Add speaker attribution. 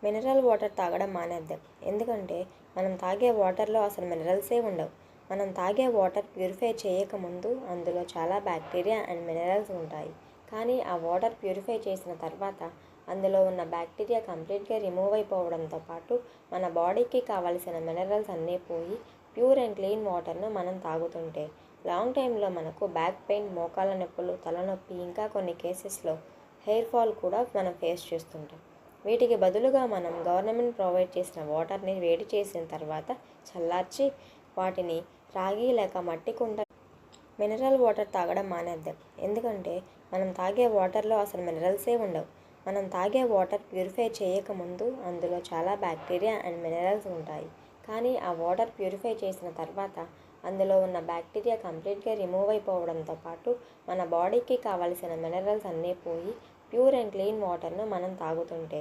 Speaker 1: Mineral water తాగడం మానేద్దాం. ఎందుకంటే మనం తాగే వాటర్లో అసలు మినరల్సే ఉండవు. మనం తాగే వాటర్ ప్యూరిఫై చేయకముందు అందులో చాలా బ్యాక్టీరియా అండ్ మినరల్స్ ఉంటాయి. కానీ ఆ వాటర్ ప్యూరిఫై చేసిన తర్వాత అందులో ఉన్న బ్యాక్టీరియా కంప్లీట్గా రిమూవ్ అయిపోవడంతో పాటు మన బాడీకి కావలసిన మినరల్స్ అన్నీ పోయి ప్యూర్ అండ్ క్లీన్ వాటర్ను మనం తాగుతుంటే లాంగ్ టైంలో మనకు బ్యాక్ పెయిన్, మోకాళ్ళ నొప్పులు, తలనొప్పి, ఇంకా కొన్ని కేసెస్లో హెయిర్ ఫాల్ కూడా మనం ఫేస్ చేస్తుంటాం. వీటికి బదులుగా మనం గవర్నమెంట్ ప్రొవైడ్ చేసిన వాటర్ని వేడి చేసిన తర్వాత చల్లార్చి వాటిని రాగి లేక మట్టి కుండ మినరల్ వాటర్ తాగడం మానేద్దాం. ఎందుకంటే మనం తాగే వాటర్లో అసలు మినరల్సే ఉండవు. మనం తాగే వాటర్ ప్యూరిఫై చేయకముందు అందులో చాలా బ్యాక్టీరియా అండ్ మినరల్స్ ఉంటాయి. కానీ ఆ వాటర్ ప్యూరిఫై చేసిన తర్వాత అందులో ఉన్న బ్యాక్టీరియా కంప్లీట్గా రిమూవ్ అయిపోవడంతో పాటు మన బాడీకి కావలసిన మినరల్స్ అన్నీ పోయి ప్యూర్ అండ్ క్లీన్ వాటర్ను మనం తాగుతుంటే